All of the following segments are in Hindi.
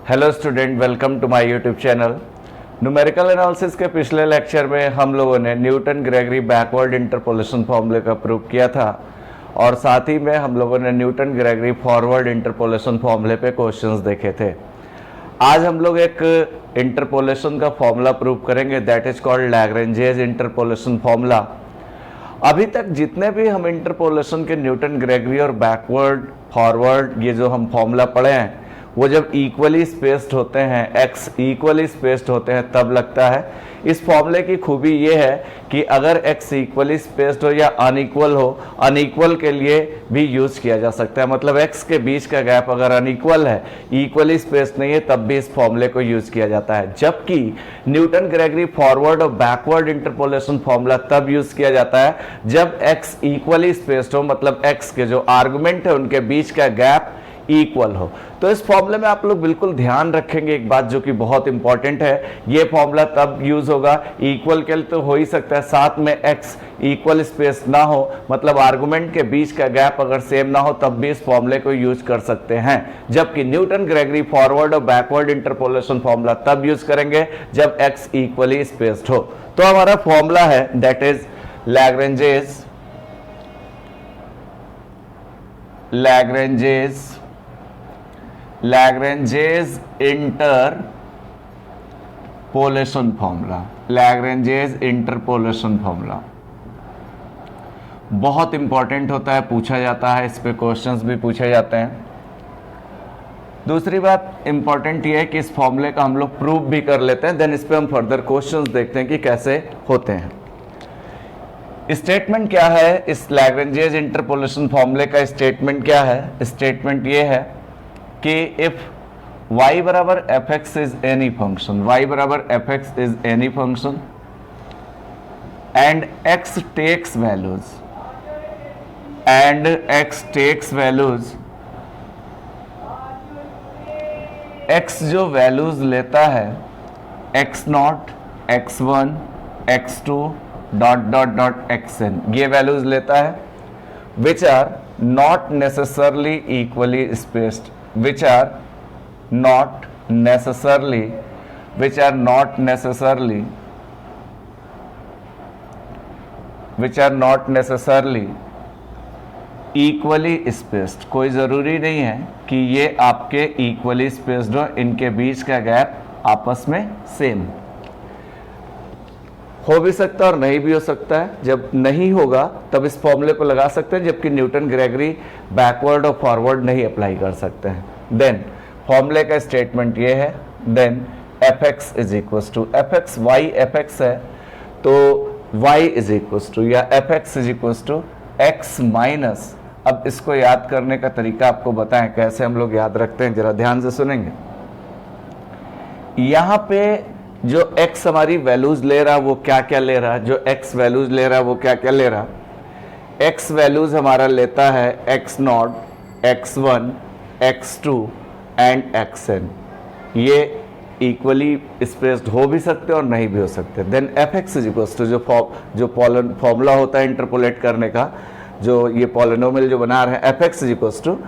Hello student, welcome to my YouTube channel. Numerical analysis के पिछले लेक्चर में हम लोगों ने न्यूटन ग्रेगरी बैकवर्ड इंटरपोलेशन फॉर्मूले का प्रूव किया था और साथ ही में हम लोगों ने न्यूटन ग्रेगरी फॉरवर्ड इंटरपोलेशन फॉर्मूले पे क्वेश्चंस देखे थे। आज हम लोग एक इंटरपोलेशन का फॉर्मूला प्रूव करेंगे, that is called Lagrange's interpolation formula. अभी तक जितने भी हम इंटरपोलेशन के न्यूटन ग्रेगरी और बैकवर्ड फॉरवर्ड ये जो हम फॉर्मूला पढ़े हैं, वो जब इक्वली स्पेस्ड होते हैं, एक्स इक्वली स्पेस्ड होते हैं, तब लगता है। इस फॉर्मूले की खूबी ये है कि अगर एक्स इक्वली स्पेस्ड हो या अनइक्वल हो, अनइक्वल के लिए भी यूज किया जा सकता है। मतलब एक्स के बीच का गैप अगर अनइक्वल है, इक्वली स्पेस्ड नहीं है, तब भी इस फॉर्मूले को यूज किया जाता है। जबकि न्यूटन ग्रेगरी फॉरवर्ड और बैकवर्ड इंटरपोलेशन फॉर्मूला तब यूज किया जाता है जब एक्स इक्वली स्पेस्ड हो, मतलब एक्स के जो आर्गुमेंट है उनके बीच का गैप इक्वल हो। तो इस फॉर्मूले में आप लोग बिल्कुल ध्यान रखेंगे एक बात जो कि बहुत इंपॉर्टेंट है, ये फॉर्मूला तब यूज होगा, इक्वल के लिए तो हो ही सकता है, साथ में एक्स इक्वल स्पेस ना हो, मतलब आर्गुमेंट के बीच का गैप अगर सेम ना हो, तब भी इस फॉर्मूले को यूज कर सकते हैं। जबकि न्यूटन ग्रेगरी फॉरवर्ड और बैकवर्ड इंटरपोलेशन फॉर्मूला तब यूज करेंगे जब एक्स इक्वली स्पेस्ड हो। तो हमारा फॉर्मूला है that is Lagrange's interpolation formula. Lagrange's interpolation formula बहुत इंपॉर्टेंट होता है, पूछा जाता है, इस पे क्वेश्चंस भी पूछे जाते हैं। दूसरी बात इंपॉर्टेंट ये है कि इस फॉर्मूले का हम लोग प्रूव भी कर लेते हैं, देन इस पे हम फर्दर क्वेश्चंस देखते हैं कि कैसे होते हैं। स्टेटमेंट क्या है इस लैग्रेंजेस इंटरपोलेशन फॉर्मूले का? स्टेटमेंट क्या है? स्टेटमेंट ये है कि इफ y बराबर f x is any function, y बराबर f x is any function and x takes values x जो वैल्यूज लेता है x0, x1, x2 dot dot dot xn, ये वैल्यूज लेता है which are not necessarily equally spaced, which are not necessarily equally spaced। कोई ज़रूरी नहीं है कि ये आपके इक्वली स्पेस्ड हो, इनके बीच का गैप आपस में सेम हो भी सकता है और नहीं भी हो सकता है। जब नहीं होगा तब इस फॉर्मूले को लगा सकते हैं, जबकि न्यूटन ग्रेगरी बैकवर्ड और फॉरवर्ड नहीं अप्लाई कर सकते हैं। देन फॉर्मूले का स्टेटमेंट ये है, then f x is equal to f x, y f x है तो वाई इज इक्वल टू या f x is equal to x minus. अब इसको याद करने का तरीका आपको बताएं कैसे हम लोग याद रखते हैं, जरा ध्यान से सुनेंगे। यहाँ पे जो x हमारी वैल्यूज ले रहा है वो क्या क्या ले रहा है, जो x वैल्यूज ले रहा है वो क्या क्या ले रहा है। x वैल्यूज हमारा लेता है x0, x1, x2 and xn। ये इक्वली स्पेस्ड हो भी सकते और नहीं भी हो सकते। Then f x is equal to जो फॉर्मूला होता है इंटरपोलेट करने का, जो ये पॉलिनोमियल जो बना रहे हैं, f x is equal to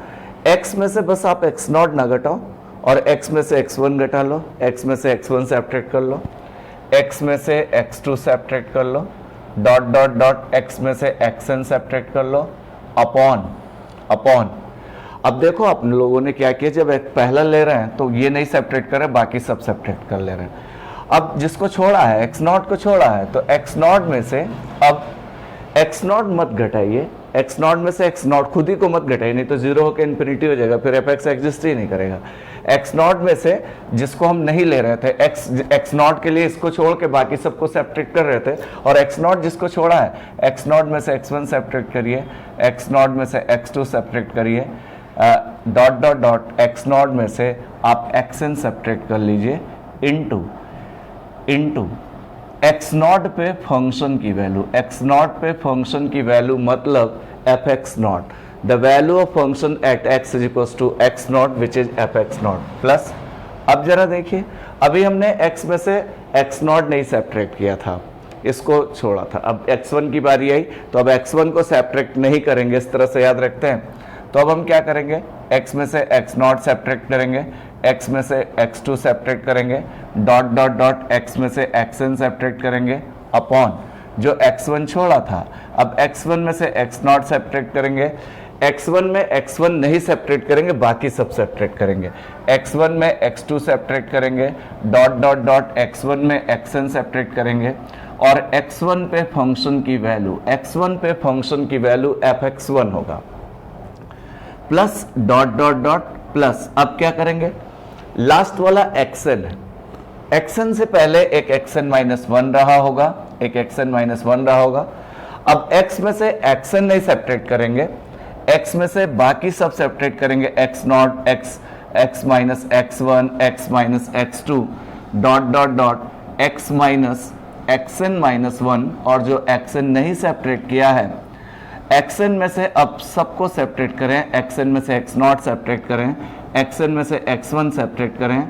x में से बस आप x0 ना घटाओ और x में से x1 घटा लो, x में से x1 सब्ट्रैक्ट कर लो, x में से x2 सब्ट्रैक्ट कर लो, डॉट डॉट डॉट x में से xn सब्ट्रैक्ट कर लो, अपॉन। अब देखो आप लोगों ने क्या किया, जब पहला ले रहे हैं तो ये नहीं सब्ट्रैक्ट कर रहे, बाकी सब सब्ट्रैक्ट कर ले रहे हैं। अब जिसको छोड़ा है, x0 को छोड़ा है, तो x0 में से अब x0 मत घटाइए, x0 में से x0 खुद ही को मत घटाइए, नहीं तो जीरो होकर इन्फिनिटी हो जाएगा, फिर एफ एक्स एग्जिस्ट ही नहीं करेगा। x0 में से जिसको हम नहीं ले रहे थे, x0 के लिए इसको छोड़ के बाकी सबको सब्ट्रैक्ट कर रहे थे, और x0 जिसको छोड़ा है, x0 में से x1 सब्ट्रैक्ट करिए, x0 में से x2 सब्ट्रैक्ट करिए, डॉट डॉट डॉट x0 में से आप xn सब्ट्रैक्ट कर लीजिए, इनटू x0 पे फंक्शन की वैल्यू, x0 पे फंक्शन की वैल्यू मतलब f x not, the value of function at x is equal to x0 which is f x not plus. अब जरा देखिए, अभी हमने x में से x0 नहीं सब्ट्रैक्ट किया था, इसको छोड़ा था, अब x1 की बारी आई तो अब x1 को सब्ट्रैक्ट नहीं करेंगे, इस तरह से याद रखते हैं। तो अब हम क्या करेंगे, x में से x0 सब्ट्रैक्ट करेंगे, x में से x2 सब्ट्रैक्ट करेंगे, डॉट डॉट डॉट x में से xn सब्ट्रैक्ट करेंगे, अपॉन जो x1 छोड़ा था, अब x1 में से x0 सब्ट्रैक्ट करेंगे, x1 में x1 नहीं सब्ट्रैक्ट करेंगे, बाकी सब सब्ट्रैक्ट करेंगे, x1 में x2 सब्ट्रैक्ट करेंगे, डॉट डॉट डॉट x1 में xn सब्ट्रैक्ट करेंगे, और x1 पे फंक्शन की वैल्यू, x1 पे फंक्शन की वैल्यू fx1 होगा, plus dot dot dot plus, अब क्या करेंगे, लास्ट वाला xn है, xn से पहले एक xn माइनस 1 रहा होगा, एक xn माइनस 1 रहा होगा, अब x में से xn नहीं सब्ट्रैक्ट करेंगे, x में से बाकी सब सब्ट्रैक्ट करेंगे, x0, x minus x1, x minus x2, dot dot dot x minus xn minus 1, और जो xn नहीं सब्ट्रैक्ट किया है, xn में से अब सबको सब्ट्रैक्ट करें, xn में से x0 सब्ट्रैक्ट करें, xn में से x1 सब्ट्रैक्ट करें,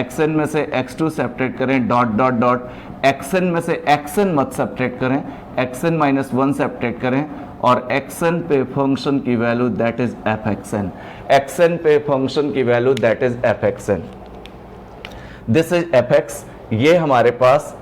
xn में से x2 सब्ट्रैक्ट करें, डॉट डॉट डॉट xn में से xn मत सब्ट्रैक्ट करें, xn माइनस 1 सब्ट्रैक्ट करें, और xn पे फंक्शन की value that is fxn, xn पे फंक्शन की value that is fxn, this is fx। ये हमारे पास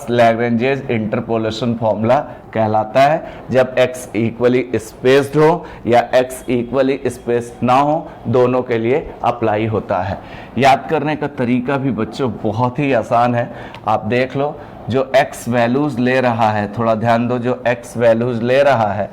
लैग्रेंजेस इंटरपोलेशन फॉर्मूला कहलाता है, जब x इक्वली स्पेस्ड हो या x इक्वली स्पेस्ड ना हो, दोनों के लिए अप्लाई होता है। याद करने का तरीका भी बच्चों बहुत ही आसान है, आप देख लो, जो x वैल्यूज ले रहा है, थोड़ा ध्यान दो, जो x वैल्यूज ले रहा है,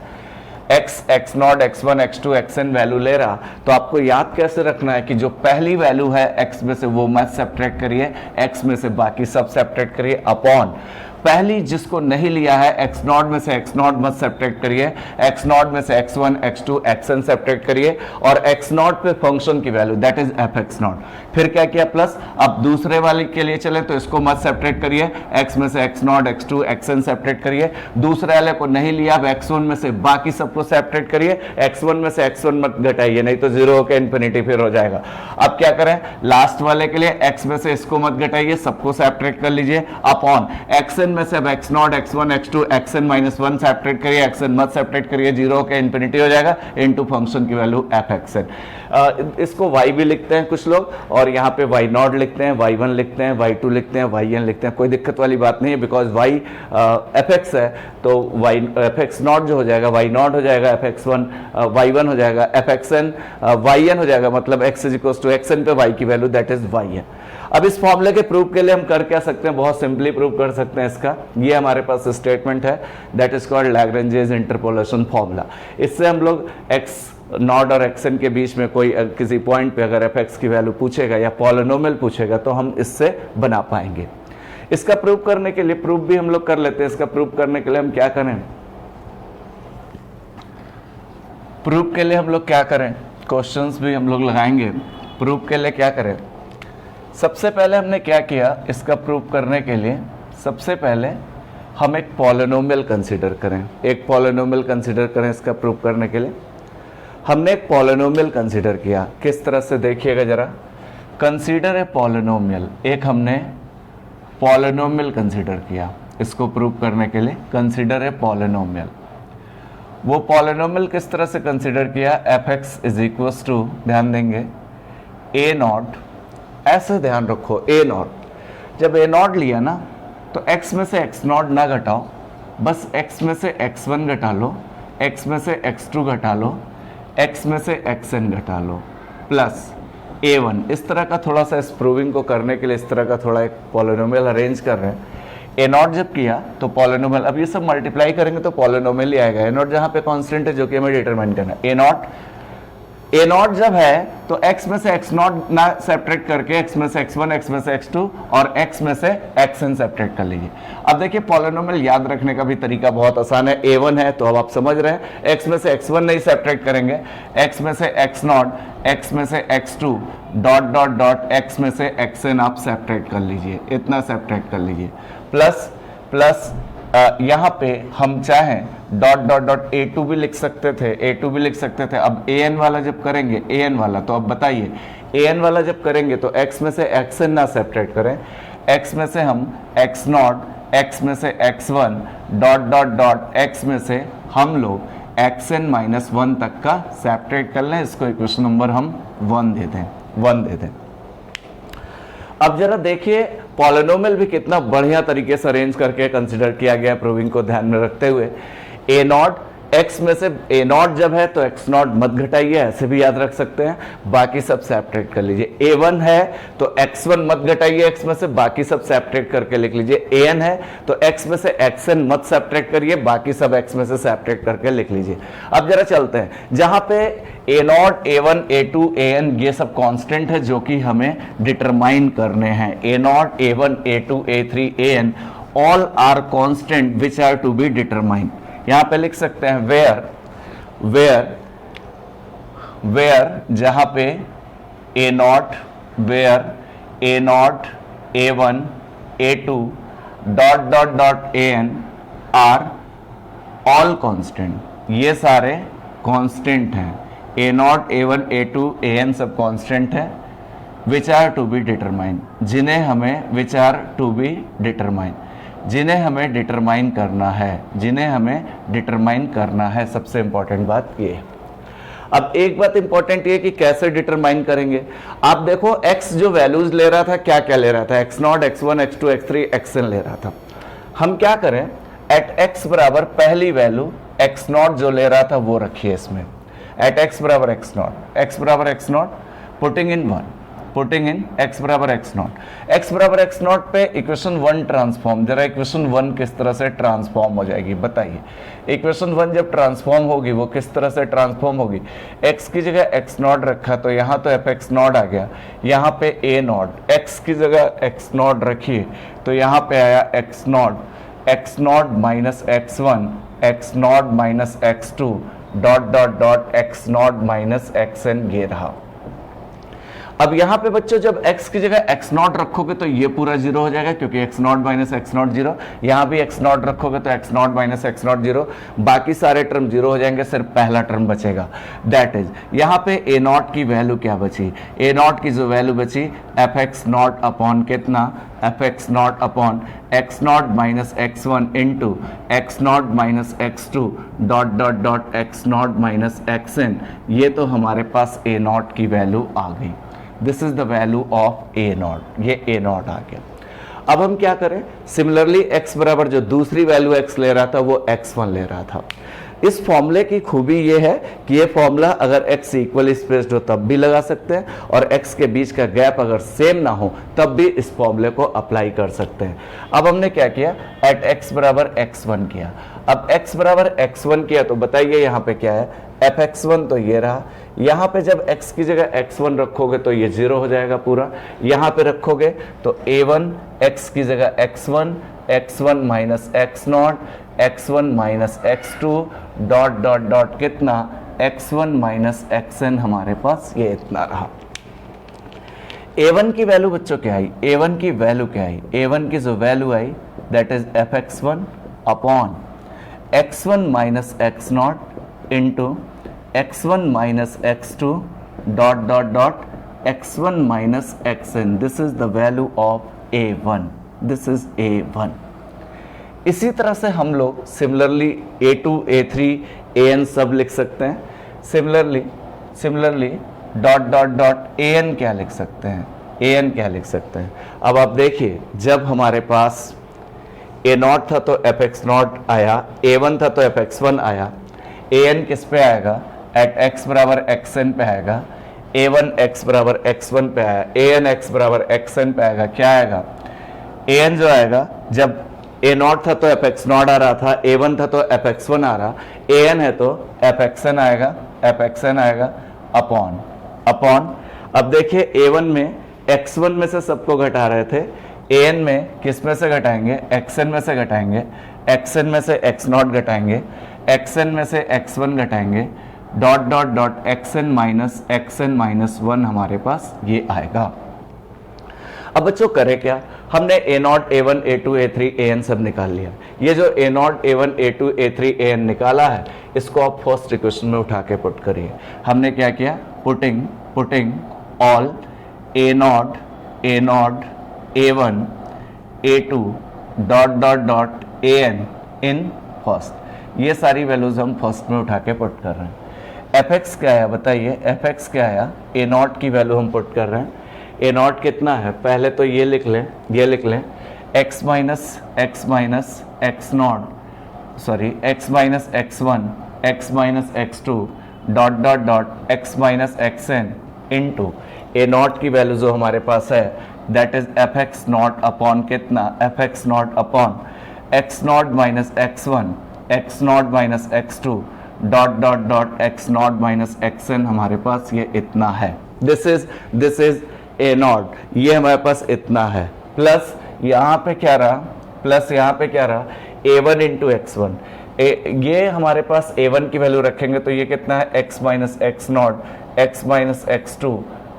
x, x0, x1, x2, xn value ले रहा, तो आपको याद कैसे रखना है कि जो पहली वैल्यू है x में से वो मत सब्ट्रैक्ट करिए, x में से बाकी सब सब्ट्रैक्ट करिए, अपॉन पहली जिसको नहीं लिया है x0 में से x0 मत सब्ट्रैक्ट करिए, x0 में से x1, x2, xn सब्ट्रैक्ट करिए, और x0 पे फंक्शन की वैल्यू दैट इज fx0। फिर क्या किया, प्लस, अब दूसरे वाले के लिए चले तो इसको मत सब्ट्रैक्ट करिए, x में से x0, x2, xn सब्ट्रैक्ट करिए, दूसरे वाले को नहीं लिया, अब x1 में से बाकी सबको सब्ट्रैक्ट करिए, x1 में से x1 मत घटाइए, नहीं तो 0 होकर इन्फिनिटी फिर हो जाएगा। अब क्या करें, लास्ट वाले के लिए x में से इसको मत घटाइए, सबको सब्ट्रैक्ट कर लीजिए, अपॉन xn में से अब x0, x1, x2, xn minus 1 subtract करिए, xn मत सब्ट्रैक्ट करिए, 0 के इन्फिनिटी हो जाएगा, इनटू फंक्शन की वैल्यू fxn। इसको y भी लिखते हैं कुछ लोग, और यहाँ पे y0 लिखते हैं, y1 लिखते हैं, y2 लिखते हैं, yn लिखते हैं, कोई दिक्कत वाली बात नहीं है, बिकॉज y fx है, तो y fx0 जो हो जाएगा y0 हो जाएगा, fx1 y1 हो जाएगा, fxn yn हो जाएगा, मतलब x is equal to xn पे y की वैल्यू दैट इज y है। अब इस फॉर्मूले के प्रूफ के लिए हम कर क्या सकते हैं, बहुत सिंपली प्रूफ कर सकते हैं इसका, ये हमारे पास स्टेटमेंट है that is called Lagrange's interpolation formula. इससे हम लोग x0 और xn के बीच में कोई किसी पॉइंट पे अगर fx की वैल्यू पूछेगा या पॉलिनोमियल पूछेगा तो हम इससे बना पाएंगे। इसका प्रूफ करने के लिए, प्रूफ भी हम लोग कर लेते हैं, इसका प्रूफ करने के लिए हम क्या करें, प्रूफ के लिए हम लोग क्या करें, क्वेश्चंस भी हम लोग लगाएंगे। प्रूफ के लिए क्या करें, सबसे पहले हमने क्या किया, इसका प्रूफ करने के लिए सबसे पहले हम एक पॉलिनोमियल कंसीडर करें, एक पॉलिनोमियल कंसीडर करें। इसका प्रूफ करने के लिए हमने एक पॉलिनोमियल कंसीडर किया, किस तरह से देखिएगा जरा, कंसीडर ए पॉलिनोमियल, एक हमने पॉलिनोमियल कंसीडर किया, इसको प्रूफ करने के लिए कंसीडर ए पॉलिनोमियल। वो पॉलिनोमियल किस तरह से कंसीडर किया, fx इज इक्वल्स टू, ध्यान देंगे, a0, ऐसे ध्यान रखो, a0, जब a0 लिया ना तो x में से x0 ना घटाओ, बस x में से x1 घटा लो, x में से x2 घटा लो, x में से xn घटा लो, प्लस a1। इस तरह का थोड़ा सा इस प्रूविंग को करने के लिए इस तरह का थोड़ा एक पॉलिनोमियल अरेंज कर रहे हैं। a0 जब किया तो पॉलिनोमियल, अब ये सब मल्टीप्लाई करेंगे तो पॉलिनोमियल ही आएगा। a0 जहाँ पे कांस्टेंट है जो कि हमें डिटरमाइन करना है, a0 जब है तो x में से x0 ना सब्ट्रैक्ट करके x में से x1, x में से x2 और x में से xn सब्ट्रैक्ट कर लीजिए। अब देखिए पॉलिनोमियल याद रखने का भी तरीका बहुत आसान है, a1 है तो अब आप समझ रहे हैं, x में से x1 नहीं सब्ट्रैक्ट करेंगे, x में से x0, x में से x2, dot dot dot x में से xn आप सब्ट्रैक्ट कर लीजिए, इतना सब्ट्रैक्ट कर लीजिए, प्लस प्लस यहाँ पे हम चाहें डॉट डॉट डॉट a2 भी लिख सकते थे, a2 भी लिख सकते थे। अब an वाला जब करेंगे, an वाला, तो अब बताइए an वाला जब करेंगे तो x में से xn ना सब्ट्रैक्ट करें, x में से हम x0, x में से x1, dot dot dot x में से हम लोग xn माइनस 1 तक का सेपरेट कर लें, इसको इक्वेशन नंबर हम 1 दे दें। अब जरा देखिए पॉलिनोमियल भी कितना बढ़िया तरीके से अरेंज करके कंसिडर किया गया प्रूविंग को ध्यान में रखते हुए। ए नॉट x में से ए नॉट जब है तो x नॉट मत घटाइए, ऐसे भी याद रख सकते हैं, बाकी सब सेपरेट कर लीजिए। a1 है तो x1 मत घटाइए x में से, बाकी सब सेपरेट करके लिख लीजिए। an है तो x में से xn मत सेपरेट करिए, बाकी सब x में से सेपरेट करके लिख लीजिए। अब जरा चलते हैं, जहां पे a not a1 a2 an ये सब कांस्टेंट है जो कि हमें डिटरमाइन करने हैं। a not a1 a2 a3 an all are constant which are to be determined. यहां पे लिख सकते हैं वेयर जहां पे a not a1 a2 dot an are all constant, ये सारे कांस्टेंट हैं। a not a1 a2 an सब कांस्टेंट है, which are to be determine, जिन्हें हमें डिटरमाइन करना है, सबसे इंपॉर्टेंट बात ये है। अब एक बात इंपॉर्टेंट ये कि कैसे डिटरमाइन करेंगे। आप देखो x जो वैल्यूज ले रहा था, क्या क्या ले रहा था, x0 x1 x2 x3 xn ले रहा था। हम क्या करें, एट x बराबर पहली वैल्यू x0 जो ले रहा था वो रखिए इसमें, एट x बराबर x0 पुटिंग इन x बराबर x0 पे इक्वेशन 1 ट्रांसफॉर्म, जरा इक्वेशन 1 किस तरह से ट्रांसफॉर्म हो जाएगी बताइए। इक्वेशन 1 जब ट्रांसफॉर्म होगी वो किस तरह से ट्रांसफॉर्म होगी, x की जगह x0 रखा तो यहाँ तो fx0 आ गया, यहाँ पे a0, x की जगह x0 रखिए तो यहाँ पे आया x0 minus x1 x0 minus x2 dot x0 minus xn ये रहा। अब यहां पे बच्चों जब x की जगह x0 रखोगे तो ये पूरा जीरो हो जाएगा, क्योंकि x0 माइनस x0 जीरो, यहां भी x0 रखोगे तो x0 माइनस x0 जीरो, बाकी सारे टर्म जीरो हो जाएंगे, सिर्फ पहला टर्म बचेगा। दैट इज यहां पे a0 की वैल्यू क्या बची, a0 की जो वैल्यू बची fx0 अपॉन कितना, fx0 upon x0 minus x1 into x0 minus x2 dot x0 minus xn, ये तो हमारे पास a0 की वैल्यू आ गई। This is the value of a0, ये a0 आ गया। अब हम क्या करें, सिमिलरली x बराबर जो दूसरी वैल्यू x ले रहा था वो x1 ले रहा था। इस फॉर्मूले की खूबी ये है कि ये फॉर्मूला अगर x इक्वली स्पेस्ड हो तब भी लगा सकते हैं, और x के बीच का गैप अगर सेम ना हो तब भी इस फॉर्मूले को अप्लाई कर सकते हैं। अब हमने क्या किया, एट x बराबर x1 किया। अब x बराबर x1 किया तो बताइए यहाँ पे क्या है, fx1 तो ये रहा, यहाँ पे जब x की जगह x1 रखोगे तो ये जीरो हो जाएगा पूरा, यहाँ पे रखोगे तो a1 x की जगह x1 minus x0 minus x2 dot कितना x1 माइनस xn, हमारे पास ये इतना रहा। a1 की वैल्यू बच्चों क्या आई, a1 की वैल्यू क्या आई, a1 की जो value I that is fx1 upon x1 minus x0 into x1 minus x2 dot x1 minus xn, this is the value of a1, this is a1। इसी तरह से हम लोग सिमिलरली a2 a3 an सब लिख सकते हैं। सिमिलरली डॉट an क्या लिख सकते हैं, अब आप देखिए जब हमारे पास a0 था तो fx0 आया, a1 था तो fx1 आया, an किस पे आएगा, एट x बराबर xn पे आएगा, a1 x बराबर x1 पे आया, an x बराबर xn पे आएगा, क्या आएगा, an जो आएगा जब a0 था तो fx0 आ रहा था, a1 था तो fx1 आ रहा, an है तो fxn आएगा अपॉन। अब देखिए a1 में x1 में से सबको घटा रहे थे, an में किस में से घटाएंगे, xn में से घटाएंगे, xn में से x0 घटाएंगे, xn में से x1 घटाएंगे, डॉट xn माइनस 1 हमारे पास ये आएगा। अब बच्चों करें क्या, हमने a0 a1 a2 a3 an सब निकाल लिया। ये जो a0 a1 a2 a3 an निकाला है इसको आप फर्स्ट इक्वेशन में उठा के पुट करिए। हमने क्या किया, putting all a0 a1 a2 dot an in first. ये सारी वैल्यूज़ हम फर्स्ट में उठा के पुट कर रहे हैं। एफ एक्स क्या है बताइए, एफ एक्स क्या है, ए नॉट की वैल्यू हम पुट कर रहे हैं। ए नॉट कितना है, पहले तो ये लिख लें, x minus x naught, sorry x minus x one, x minus x two, dot dot dot x minus x n into a not की वैल्यू जो हमारे पास है that is f x naught upon कितना, f x naught upon x naught minus x one, x naught minus x two, dot dot dot x naught minus x n, हमारे पास ये इतना है। दिस इज ए नॉट, ये हमारे पास इतना है, प्लस यहाँ पे क्या रहा, प्लस यहाँ पे क्या रहा, ए वन इंटू एक्स वन, ये हमारे पास ए वन की वैल्यू रखेंगे तो ये कितना है, x minus x not, x minus x two,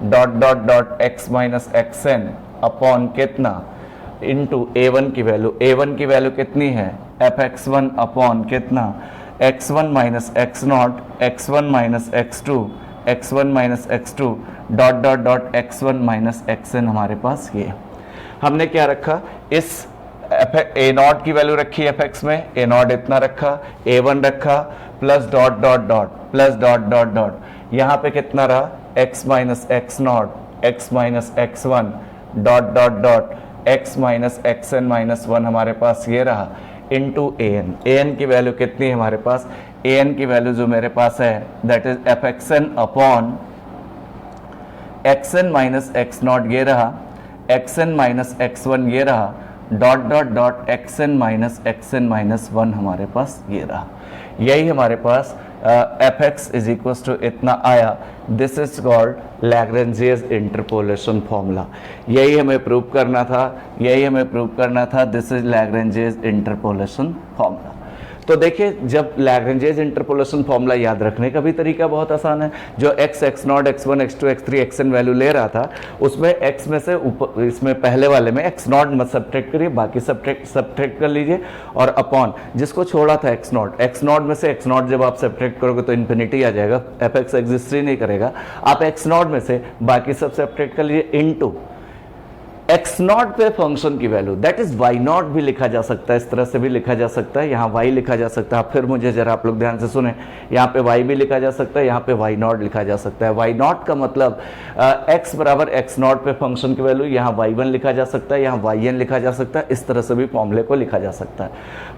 dot dot dot x minus x n upon कितना, इंटू ए वन की वैल्यू, ए वन की वैल्यू कितनी है, एफ एक्स वन अपॉन कितना, x one minus x not, x one minus x two, x one minus x two, dot dot dot x one minus x n, हमारे पास ये हमने क्या रखा, इस ए नॉट की वैल्यू रखी एफ एक्स में, ए नॉट इतना रखा, ए वन रखा, plus dot dot dot, plus dot dot dot, यहाँ पे कितना रहा, x minus x not, x minus x one, dot dot dot x minus x n minus one, हमारे पास ये रहा, into a n. A n की वैल्यू कितनी है हमारे पास, ए एन की वैल्यू जो मेरे पास है that is f x n upon x n minus x naught, ये रहा, x n minus x one, ये रहा, dot dot dot x n minus one, हमारे पास ये रहा। यही हमारे पास f x is equal to इतना आया। This is called Lagrange's interpolation formula. यही हमें प्रूव करना था, this is Lagrange's interpolation formula. तो देखिए, जब लैग्रेंजियस इंटरपोलेशन फॉर्मूला याद रखने का भी तरीका बहुत आसान है। जो x, x not, x1, x2, x3, xn value ले रहा था, उसमें x में से ऊपर, इसमें पहले वाले में x नॉट मत सब्ट्रैक्ट करिए, बाकी सब्ट्रैक्ट कर लीजिए, और अपॉन जिसको छोड़ा था x नॉट में से x नॉट जब आप सब्ट्रैक्ट करोगे तो इन्फिनिटी आ जाएगा, एफ एक्स एग्जिस्ट ही नहीं करेगा। आप x नॉट में से बाकी सब सब्ट्रैक्ट कर लीजिए, इनटू एक्स नॉट पे फंक्शन की value that is y not भी लिखा जा सकता है, इस तरह से भी लिखा जा सकता है, यहाँ वाई लिखा जा सकता है। फिर मुझे जरा आप लोग ध्यान से सुने, यहाँ पे वाई भी लिखा जा सकता है, यहाँ पे वाई नॉट लिखा जा सकता है। वाई नॉट का मतलब एक्स बराबर एक्स नॉट पे फंक्शन की वैल्यू, यहाँ वाई वन लिखा जा सकता है, यहाँ वाई एन लिखा जा सकता है, इस तरह से भी फॉर्मूले को लिखा जा सकता है।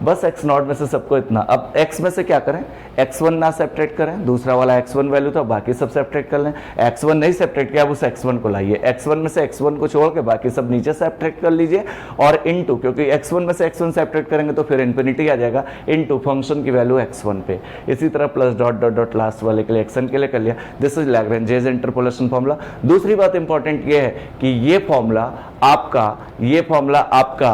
बस एक्स नॉट में से सबको इतना। अब एक्स में से क्या करें, एक्स वन ना सेपरेट करें, दूसरा वाला एक्स वन वैल्यू था, बाकी सब सेपरेट कर लें। एक्स वन नहीं सेपरेट किया, अब उस एक्स वन को लाइए, एक्स वन में से एक्स वन को छोड़ के बाकी सब नीचे सेपरेट कर लीजिए, और इनटू, क्योंकि x1 में से x1 सेपरेट करेंगे तो फिर इन्फिनिटी आ जाएगा, इनटू फंक्शन की वैल्यू x1 पे। इसी तरह plus dot dot dot last वाले के लिए xn के लिए कर लिया। This is Lagrange's interpolation formula. दूसरी बात इंपॉर्टेंट ये है कि ये फॉर्मूला आपका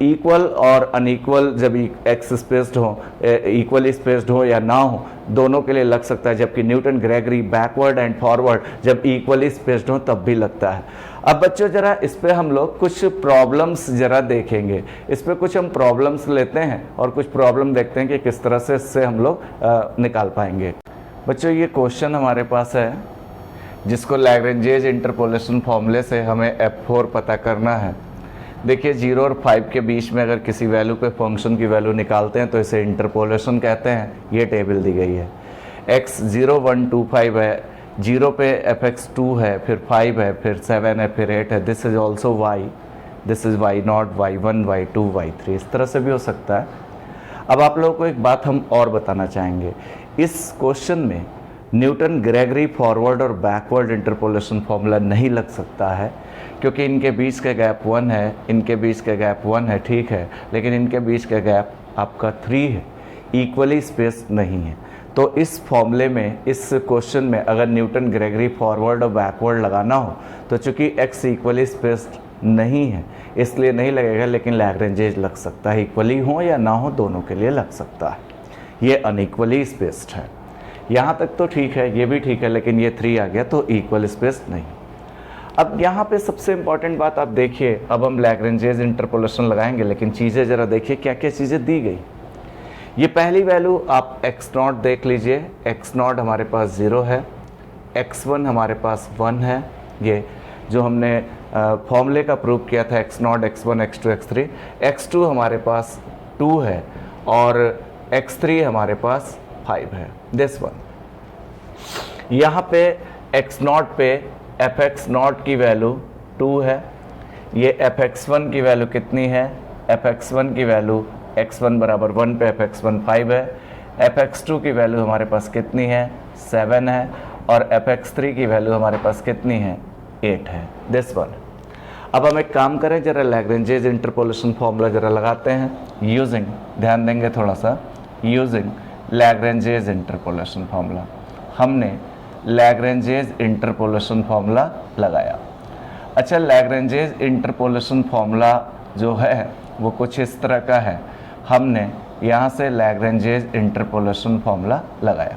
इक्वल और अनइक्वल, जब एक्स स्पेस्ड हो, इक्वली स्पेस्ड हो या ना हो, दोनों के लिए लग सकता है, जबकि Newton Gregory backward and forward जब इक्वली स्पेस्ड हो तब भी लगता है। अब बच्चों जरा इस पे हम लोग कुछ प्रॉब्लम्स जरा देखेंगे, इस पे कुछ हम प्रॉब्लम्स लेते हैं और कुछ प्रॉब्लम देखते हैं कि किस तरह से इससे हम लोग निकाल पाएंगे। बच्चों ये क्वेश्चन हमारे पास है जिसको लैग्रेंजियस इंटरपोलेशन फॉर्मूले से हमें F4 पता करना है। देखिए 0 और 5 के बीच में अगर किसी वैल्यू पे फंक्शन की वैल्यू निकालते हैं तो इसे इंटरपोलेशन कहते हैं। ये टेबल दी गई है, x 0 1 2 5 है, 0 पे fx2 है, फिर 5 है, फिर 7 है, फिर 8 है। This is also y, this is y not, y1, y2, y3, इस तरह से भी हो सकता है। अब आप लोगों को एक बात हम और बताना चाहेंगे, इस क्वेश्चन में न्यूटन ग्रेगरी फॉरवर्ड और बैकवर्ड इंटरपोलेशन फॉर्मूला नहीं लग सकता है, क्योंकि इनके बीच का गैप 1 है, इनके बीच का गैप 1 है, ठीक है, लेकिन इनके बीच का गैप आपका 3 है, इक्वली स्पेस नहीं है। तो इस फॉर्मूले में, इस क्वेश्चन में अगर न्यूटन ग्रेगरी फॉरवर्ड और बैकवर्ड लगाना हो तो चूंकि x इक्वली स्पेस्ड नहीं है इसलिए नहीं लगेगा, लेकिन लैग्रेंजियस लग सकता है, इक्वली हो या ना हो दोनों के लिए लग सकता है। ये अनइक्वली स्पेस्ड है, यहाँ तक तो ठीक है, ये भी ठीक है, लेकिन ये 3 आ गया तो इक्वल स्पेस नहीं। अब यहाँ पे सबसे इंपॉर्टेंट बात आप देखिए, अब हम लैग्रेंजियस इंटरपोलेशन लगाएंगे, लेकिन चीज़ें ज़रा देखिए क्या क्या चीज़ें दी गई। ये पहली वैल्यू आप x नॉट देख लीजिए, x नॉट हमारे पास 0 है, x1 हमारे पास 1 है, ये जो हमने फॉर्मूले का प्रूव किया था, x not, x1, x2, x3, x2 हमारे पास 2 है, और x3 हमारे पास 5 है, दिस वन। यहाँ पे x0 पे fx0 की वैल्यू 2 है, ये fx1 की वैल्यू कितनी है, fx1 की वैल्यू x1 बराबर 1 पे fx1 5 है, fx2 की वैल्यू हमारे पास कितनी है 7 है, और fx3 की वैल्यू हमारे पास कितनी है 8 है, दिस वन। अब हम एक काम करें, जरा लैग्रेंजेस इंटरपोलेशन फॉर्मूला जरा लगाते हैं यूजिंग, ध्यान देंगे थोड़ा सा, यूजिंग लैग्रेंजेस इंटरपोलेशन फॉर्मूला। हमने लैग्रेंजेस इंटरपोलेशन फॉर्मूला लगाया। अच्छा, लैग्रेंजेस इंटरपोलेशन फॉर्मूला जो है वो कुछ इस तरह का है। हमने यहाँ से लैग्रेंजेस इंटरपोलेशन फॉर्मूला लगाया।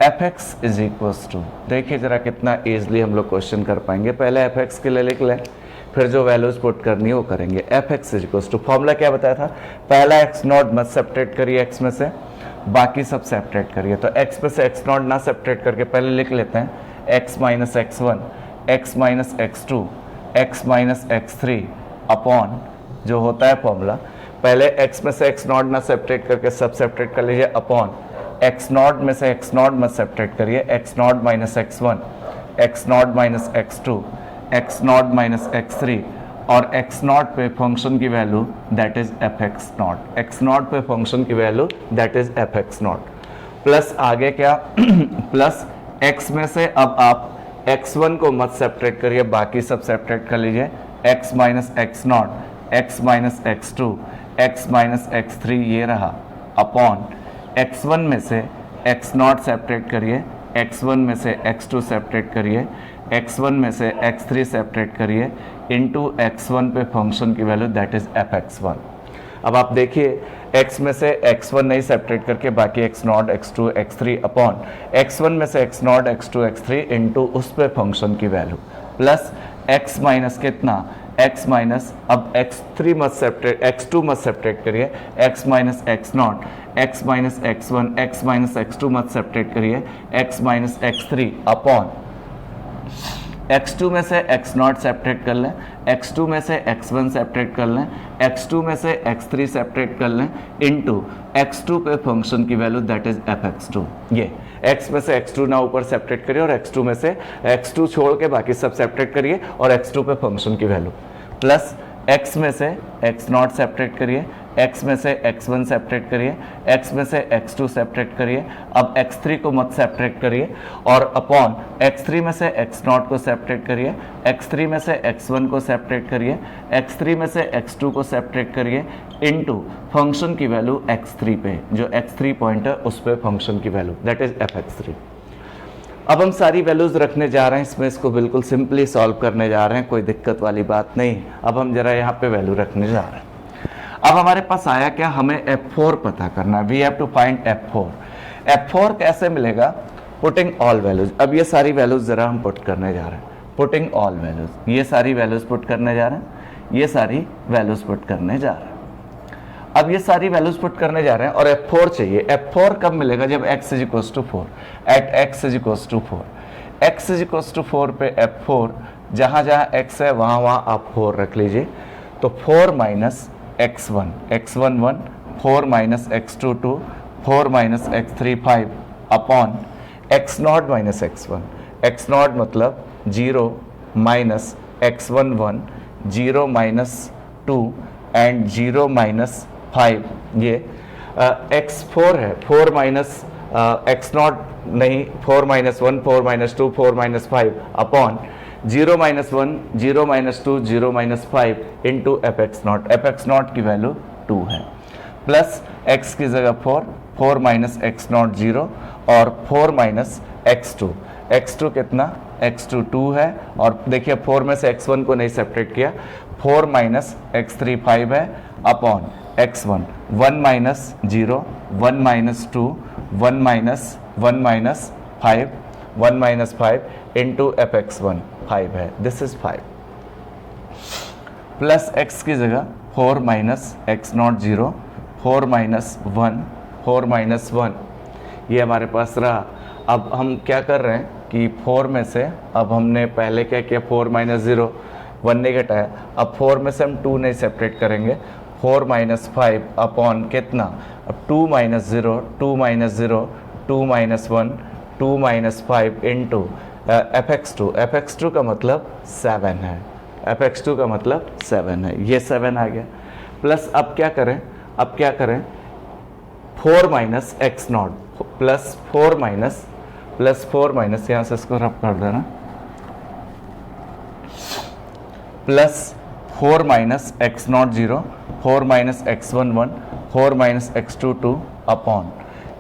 fx इज इक्वल्स टू, देखिए जरा कितना ईजिली हम लोग क्वेश्चन कर पाएंगे। पहले fx के लिए लिख लें, फिर जो वैल्यूज पुट करनी है वो करेंगे। fx is equals to, formula क्या बताया था, पहला x0 मत सेपरेट करिए x में से, बाकी सब सेपरेट करिए। तो x में से x0 ना सेपरेट करके पहले लिख लेते हैं x minus x1, x minus x2, x minus x3 upon जो होता है फॉर्मूला, पहले x में से x0 ना सेपरेट करके सब सेपरेट कर लीजिए, अपॉन x0 में से x0 मत सेपरेट करिए, x0 minus x1, x0 minus x2, x0 minus x3, और x0 पे फंक्शन की value that is fx0, x0 पे फंक्शन की value that is fx0, plus आगे क्या प्लस x में से अब आप x1 को मत सेपरेट करिए, बाकी सब सेपरेट कर लीजिए, x minus x0, x minus x2, x minus x3 ये रहा, अपॉन x1 में से x0 सेपरेट करिए, x1 में से x2 सेपरेट करिए, x1 में से x3 सेपरेट करिए, इनटू x1 पे फंक्शन की वैल्यू दैट इज fx1। अब आप देखिए x में से x1 नहीं सेपरेट करके बाकी x0, x2, x3 upon x1 में से x0, x2, x3 इनटू उस पे फंक्शन की वैल्यू, प्लस x माइनस कितना, x माइनस अब x3 मत सेपरेट, x2 मत सेपरेट करिए, x minus x0, x minus x1, x minus x2 मत सेपरेट करिए, x minus x3 upon x2 में से x0 सेपरेट कर लें, x2 में से x1 सेपरेट कर लें, x2 में से x3 सेपरेट कर लें, इनटू x2 पे फंक्शन की वैल्यू दैट इज fx2। ये x में से x2 ना ऊपर सेपरेट करिए और x2 में से x2 छोड़ के बाकी सब सेपरेट करिए और x2 पे फंक्शन की वैल्यू, प्लस x में से x0 सेपरेट करिए, x में से x1 सेपरेट करिए, x में से x2 सेपरेट करिए, अब x3 को मत सेपरेट करिए, और अपॉन x3 में से x0 को सेपरेट करिए, x3 में से x1 को सेपरेट करिए, x3 में से x2 को सेपरेट करिए, इनटू फंक्शन की वैल्यू x3 पे, जो x3 पॉइंट है उस पे फंक्शन की वैल्यू दैट इज fx3। अब हम सारी वैल्यूज रखने जा रहे हैं इसमें, इसको बिल्कुल सिंपली सॉल्व करने जा रहे हैं, कोई दिक्कत वाली बात नहीं। अब हम जरा यहाँ पे वैल्यू रखने जा रहे हैं। अब हमारे पास आया क्या, हमें f4 पता करना है, we have to find f4। f4 कैसे मिलेगा, पुटिंग ऑल वैल्यूज। अब ये सारी वैल्यूज जरा हम पुट करने जा रहे हैं, पुटिंग ऑल वैल्यूज, ये सारी वैल्यूज पुट करने जा रहे हैं, ये सारी वैल्यूज पुट करने जा रहे हैं। अब ये सारी वैल्यूज पुट करने जा रहे हैं और f4 चाहिए। f4 कब मिलेगा, जब x is equals to 4, at x is equals to 4, x is equals to 4 पे f4 जहाँ जहाँ x है वहाँ वहाँ आप 4 रख लीजिए, तो 4 minus x1, x1 1, 4 minus x2 2, 4 minus x3 5 upon x0 minus x1, x0 मतलब 0 minus x1 1, 0 minus 2 and 0 minus 5, ये x4 है, 4 माइनस x0 नहीं, 4 minus 1, 4 minus 2, 4 minus 5 upon 0 minus 1, 0 minus 2, 0 minus 5 into fx0, fx0 की वैल्यू 2 है, प्लस x की जगह 4, 4 माइनस x0 0 और 4 माइनस x2, x2 कितना, x2 2 है, और देखिए 4 में से x1 को नहीं सेपरेट किया, 4 माइनस x3 5 है upon x1, 1 minus 0, 1 minus 2, 1 minus 1 minus 5, 1 minus 5 into fx1 5 है, दिस इज 5, प्लस x की जगह 4 माइनस x0 0, 4 माइनस 1, 4 माइनस 1, ये हमारे पास रहा। अब हम क्या कर रहे हैं कि 4 में से, अब हमने पहले क्या किया, 4 माइनस 0, 1 नहीं घटाया, अब 4 में से हम 2 नहीं सेपरेट करेंगे, 4 माइनस 5 अपॉन कितना, अब 2 minus 0, 2 minus 0, 2 minus 1, 2 minus 5 into fx2 का मतलब 7 है, fx2 का मतलब 7 है, ये 7 आ गया। प्लस अब क्या करें, 4 minus x not plus 4 minus यहाँ से इसको रब कर देना, plus 4 minus x not 0, 4 minus x1 1, 4 minus x2 2 upon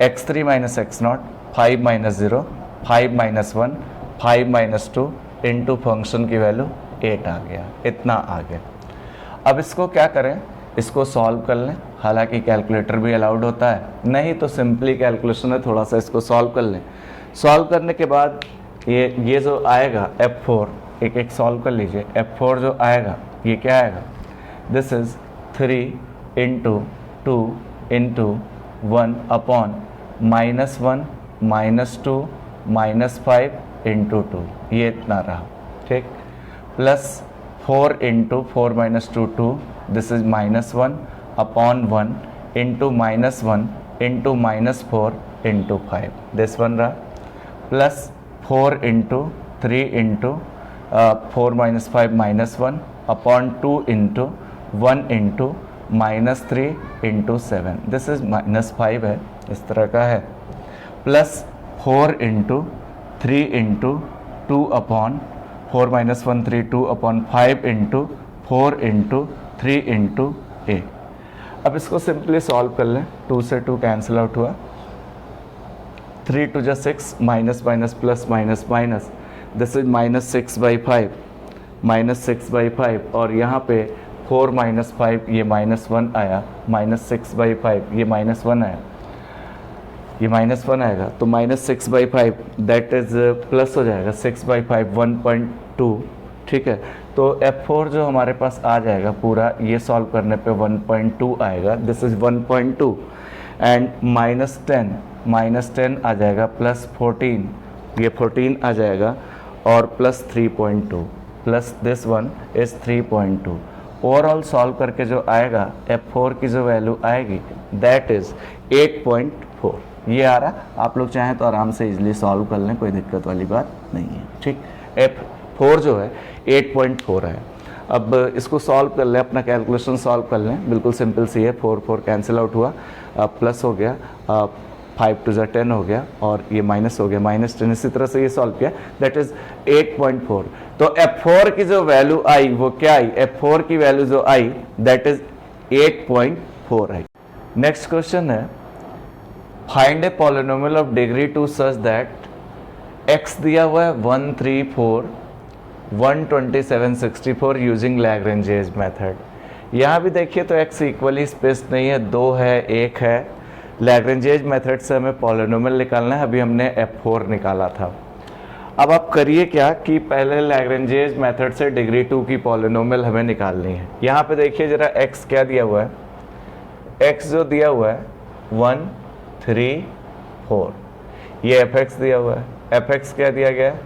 x3 minus x not 5 minus 0, 5 minus 1, 5 minus 2 into function की वैल्यू 8 आ गया, इतना आ गया। अब इसको क्या करें, इसको सॉल्व कर लें, हालांकि कैलकुलेटर भी अलाउड होता है, नहीं तो सिंपली कैलकुलेशन है, थोड़ा सा इसको सॉल्व कर लें। सॉल्व करने के बाद ये जो आएगा f4, एक एक सॉल्व कर लीजिए। f4 जो आएगा ये क्या आएगा, this is 3 into 2 into 1 upon -1 -2 -5 into 2, ये इतना रहा, ठीक। Plus 4 into 4 minus 2 2, this is -1 upon 1 into -1 into -4 into 5, this one रहा। Plus 4 into 3 into 4 minus 5 -1 upon 2 into 1 into -3 into 7, this is -5 है, इस तरह का है। Plus 4 into 3 into 2 upon 4 minus 1 3 2 upon 5 into 4 into 3 into 8। अब इसको सिंपली सॉल्व कर लें, 2 से 2 कैंसिल आउट हुआ, 3 2 जा 6, minus minus plus minus minus, this is -6/5, -6/5, और यहाँ पे 4 माइनस 5 ये -1 आया, -6/5 ये -1 आया, ये -1 आएगा, तो -6/5 दैट इज प्लस हो जाएगा 6/5 1.2, ठीक है। तो f4 जो हमारे पास आ जाएगा पूरा, ये सॉल्व करने पे 1.2 आएगा, दिस इज 1.2, एंड -10 आ जाएगा, प्लस 14, ये 14 आ जाएगा, और plus 3.2, plus this one is 3.2। Overall solve करके जो आएगा f4 की जो वैल्यू आएगी दैट इज 8.4, ये आ रहा। आप लोग चाहें तो आराम से इजीली सॉल्व कर लें, कोई दिक्कत वाली बात नहीं है, ठीक। f4 जो है 8.4 है। अब इसको सॉल्व कर लें, अपना कैलकुलेशन सॉल्व कर लें, बिल्कुल सिंपल सी है, 4 कैंसिल आउट हुआ, प्लस हो गया, 5 2 जा 10 हो गया, और ये माइनस हो गया, -10, इसी तरह से ये सॉल्व किया, दैट इज 8.4। तो f4 की जो वैल्यू आई वो क्या आई, f4 की वैल्यू जो आई दैट इज 8.4 आई। नेक्स्ट क्वेश्चन है, find a polynomial of degree 2 such that x दिया हुआ है 1 3 4 127 64 यूजिंग लैग्रेंजेस मेथड। यहाँ भी देखिए तो x इक्वली स्पेस्ड नहीं है, 2 है 1 है, लैग्रेंजेस मेथड से हमें पॉलिनोमियल निकालना है, अभी हमने f4 निकाला था। अब आप करिए क्या कि पहले लैग्रेंजेस मेथड से डिग्री 2 की पॉलिनोमियल हमें निकालनी है। यहाँ पे देखिए जरा x क्या दिया हुआ है, x जो दिया हुआ है 1 3 4, ये fx दिया हुआ है, fx क्या दिया गया है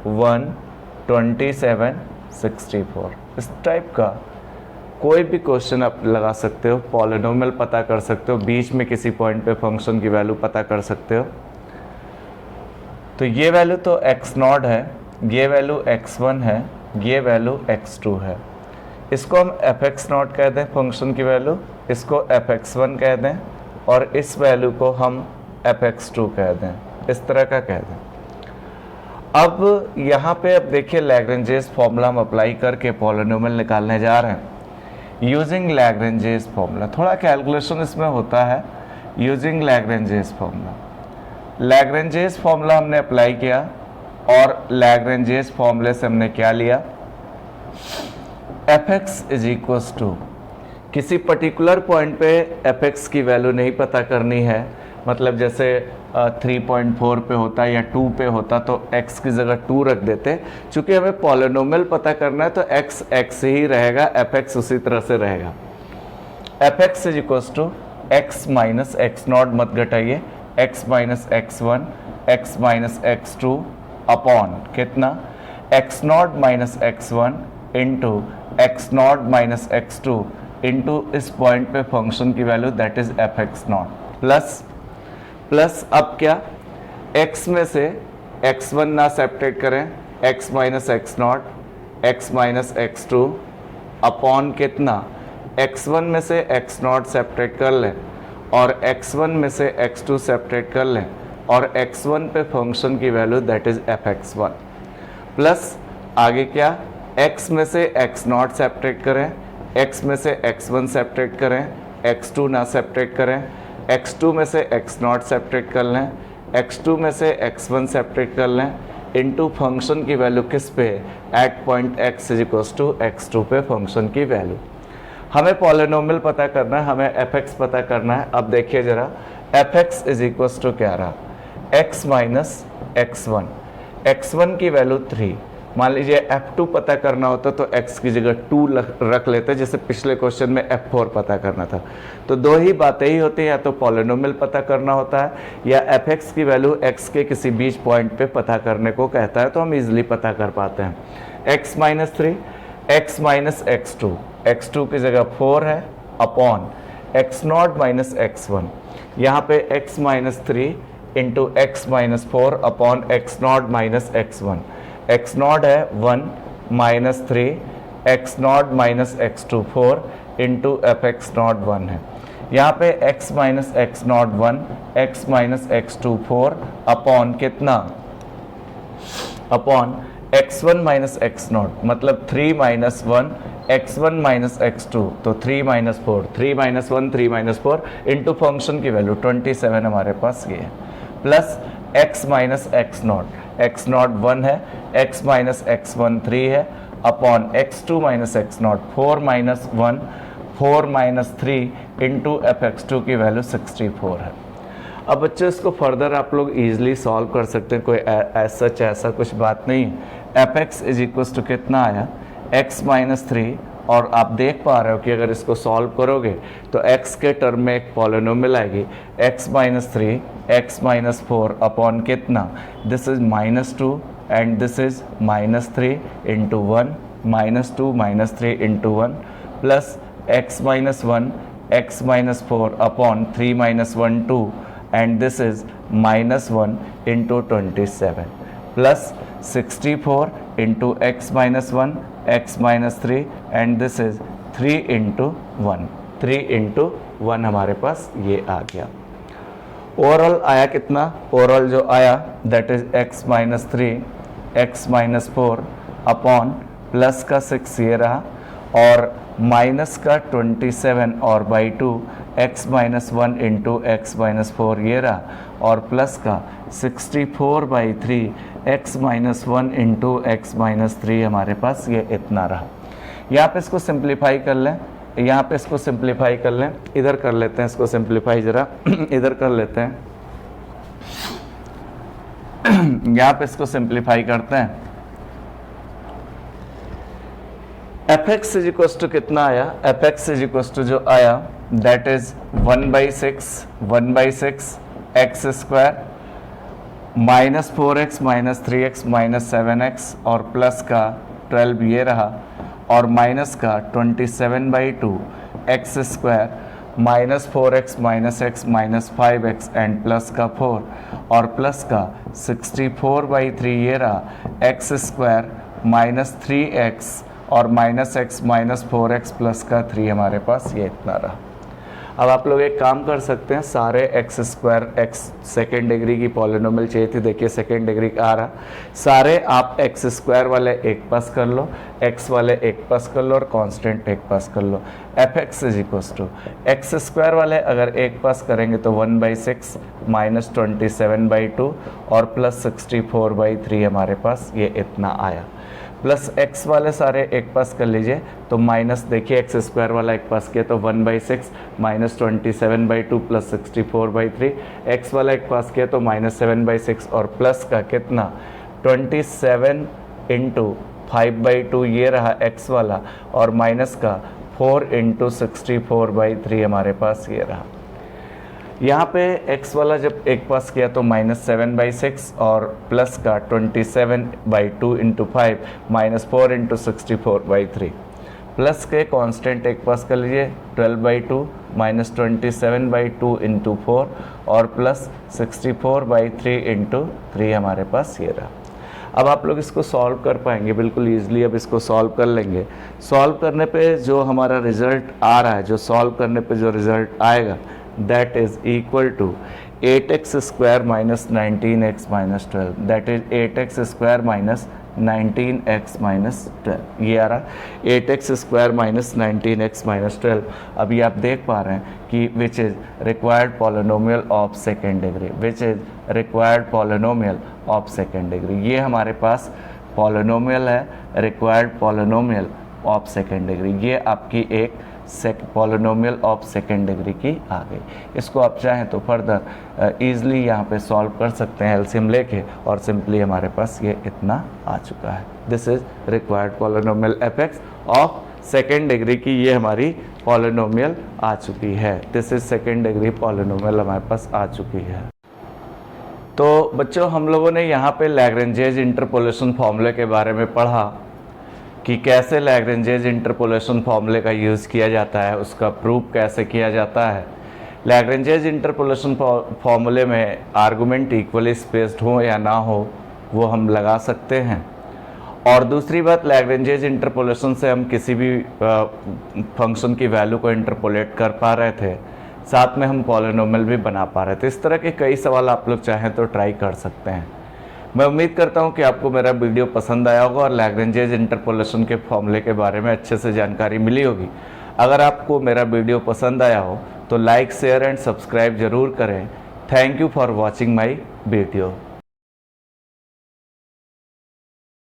127 64। इस टाइप का कोई भी क्वेश्चन आप लगा सकते हो, पॉलिनोमियल पता कर सकते हो, बीच में किसी पॉइंट पे फंक्शन की वैल्यू पता कर सकते हो। तो ये वैल्यू तो x0 है, ये वैल्यू x1 है, ये वैल्यू x2 है, इसको हम fx0 कह दें फंक्शन की वैल्यू, इसको fx1 कह दें, और इस वैल्यू को हम fx2 कह दें, इस तरह का कह दें। अब यहाँ पे अब देखिए लैग्रेंजेस फॉर्मूला हम अप्लाई करके पॉलिनोमियल निकालने जा रहे हैं यूजिंग लैग्रेंजेस फॉर्मूला। थोड़ा कैलकुलेशन इसमें होता है using Lagrange's formula. Lagrange's formula हमने अप्लाई किया, और लैग्रेंजेस फॉर्मूले से हमने क्या लिया, fx इज इक्वल्स टू, किसी पर्टिकुलर पॉइंट पे fx की वैल्यू नहीं पता करनी है, मतलब जैसे 3.4 पे होता या 2 पे होता तो x की जगह 2 रख देते। चूंकि हमें पॉलिनोमियल पता करना है तो x ही रहेगा, fx उसी तरह से रहेगा। fx is equals to x minus x0, मत घटाइए, x minus x1 x minus x2 upon कितना x0 minus x1 into x0 minus x2 into इस पॉइंट पे फंक्शन की value that is f x not plus अब क्या, x में से x1 ना सेपरेट करें, x minus x not x minus x two upon कितना, x1 में से x नॉट सेपरेट कर लें और x1 में से x2 सेपरेट कर लें और x1 पे फंक्शन की value that is f x one plus आगे क्या, x में से x नॉट सेपरेट करें, x में से x1 सेपरेट करें, x2 ना सेपरेट करें, x2 में से x नॉट सेपरेट कर लें, x2 में से x1 सेपरेट कर लें इनटू फंक्शन की वैल्यू किस पे, at point x is equals to x2 पे फंक्शन की वैल्यू। हमें पॉलिनोमियल पता करना है, हमें fx पता करना है। अब देखिए जरा fx इज इक्वल्स टू क्या रहा, x माइनस x1, x1 की वैल्यू 3, मान लीजिए f2 पता करना होता तो x की जगह 2 रख लेते, जैसे पिछले क्वेश्चन में f4 पता करना था। तो दो ही बातें ही होती हैं, या तो पॉलिनोमियल पता करना होता है या fx की वैल्यू x के किसी बीच पॉइंट पे पता करने को कहता है, तो हम इजीली पता कर पाते हैं। x minus 3, x minus x2, x2 की जगह 4 है upon x not minus x1, यहाँ पे x minus 3 into x minus 4 upon x not minus x1, x not है 1 minus 3 x not minus x2 4 into f x not 1 है। यहाँ पे x minus x not 1, x minus x2 4 upon कितना, upon x1 minus x not, मतलब 3 माइनस 1 x1 माइनस x2, तो 3 minus 4, 3 minus 1 3 minus 4 into function की वैल्यू 27 हमारे पास ये है, plus x minus x not, x not 1 है, x माइनस x1 3 है upon x2 minus x not 4 minus 1 4 minus 3 into f x two की वैल्यू 64 है। अब बच्चों इसको फर्दर आप लोग इजीली सॉल्व कर सकते हैं, कोई ऐसा कुछ बात नहीं। F x is equals to कितना आया, x माइनस 3, और आप देख पा रहे हो कि अगर इसको सॉल्व करोगे तो x के टर्म में एक पॉलिनोमियल आएगी x minus 3 x minus 4 upon कितना, this is minus 2 and this is minus 3 into 1, minus 2 minus 3 into 1 plus x minus 1 x minus 4 upon 3 minus 1 2 and this is minus 1 into 27 plus 64 into x minus 1 x minus 3 and this is 3 into 1, 3 into 1 हमारे पास ये आ गया। ओवरऑल आया कितना, ओवरऑल जो आया that is x minus 3 x minus 4 upon plus का 6 ये रहा और माइनस का 27 और by 2 x minus 1 into x minus 4 ये रहा और प्लस का 64 by 3 x minus 1 into x minus 3 हमारे पास ये इतना रहा। यहाँ पे इसको सिंप्लीफाई कर लें, यहाँ पे इसको सिंप्लीफाई कर लें, इधर कर लेते हैं इसको सिंप्लीफाई जरा इधर कर लेते हैं यहाँ पे इसको सिंप्लीफाई करते हैं। F x is equal to कितना आया, f x is equal to जो आया that is 1/6 x square minus 4x minus 3x minus 7x और प्लस का 12 ये रहा और माइनस का 27/2 x square minus 4x minus x minus 5x and plus का 4 और प्लस का 64/3 ये रहा एक्स स्क्वायर माइनस 3x और minus x minus 4x plus का 3 हमारे पास ये इतना रहा। अब आप लोग एक काम कर सकते हैं, सारे x square x second degree की पॉलिनोमियल चाहिए थी, देखिए सेकेंड डिग्री का आ रहा, सारे आप एक्स स्क्वायर वाले एक पास कर लो, एक्स वाले एक पास कर लो और कांस्टेंट एक पास कर लो। F x is equals to x square वाले अगर एक पास करेंगे तो 1/6 माइनस 27/2 और प्लस 64/3 हमारे पास ये इतना आया, प्लस x वाले सारे एक पास कर लीजिए तो माइनस देखिए एक्स स्क्वायर वाला एक पास किया तो 1/6 माइनस 27/2 प्लस 64/3, x वाला एक पास किया तो माइनस 7/6 और प्लस का कितना 27 इंटू 5/2 ये रहा x वाला और माइनस का 4 इंटू 64/3 हमारे पास ये रहा। यहाँ पे x वाला जब एक पास किया तो माइनस 7/6 और प्लस का 27/2 इंटू 5 माइनस 4 इंटू 64/3 प्लस के कांस्टेंट एक पास कर लीजिए 12/2 माइनस 27/2 इंटू 4 और प्लस 64/3 इंटू 3 हमारे पास ये रहा। अब आप लोग इसको सॉल्व कर पाएंगे बिल्कुल ईजिली। अब इसको सॉल्व कर लेंगे। सॉल्व करने पे जो हमारा रिजल्ट आ रहा है, जो सॉल्व करने पे जो रिजल्ट आएगा, that is equal to 8x² minus 19x minus 12, that is 8x² minus 19x minus 12। ये आ रहा 8x² माइनस 19x माइनस 12। अभी आप देख पा रहे हैं कि which is required polynomial of second degree, which is required polynomial of second degree. ये हमारे पास पॉलिनोमियल है, required polynomial of second degree. ये आपकी एक पॉलिनोमियल ऑफ सेकेंड डिग्री की आ गई। इसको आप चाहें तो फर्दर ईजिली यहाँ पे सॉल्व कर सकते हैं एलसीएम लेके, और सिंपली हमारे पास ये इतना आ चुका है। This is required polynomial FX of second degree की ये हमारी पॉलिनोमियल आ चुकी है। This is second degree polynomial हमारे पास आ चुकी है। तो बच्चों हम लोगों ने यहाँ पे लैग्रेंजेज इंटरपोलेशन फॉर्मूले के बारे में पढ़ा कि कैसे लैग्रेंजेज इंटरपोलेशन फॉर्मूले का यूज़ किया जाता है, उसका प्रूफ कैसे किया जाता है। लैग्रेंजेज इंटरपोलेशन फॉर्मूले में आर्गुमेंट इक्वली स्पेस्ड हो या ना हो वो हम लगा सकते हैं। और दूसरी बात, लैग्रेंजेज इंटरपोलेशन से हम किसी भी फंक्शन की वैल्यू को इंटरपोलेट कर पा रहे थे, साथ में हम पॉलिनोमियल भी बना पा रहे थे। इस तरह के कई सवाल आप लोग चाहें तो ट्राई कर सकते हैं। मैं उम्मीद करता हूं कि आपको मेरा वीडियो पसंद आया होगा और लैग्रेंजेज इंटरपोलेशन के फॉर्मूले के बारे में अच्छे से जानकारी मिली होगी। अगर आपको मेरा वीडियो पसंद आया हो तो लाइक, शेयर एंड सब्सक्राइब जरूर करें। Thank you for watching my video.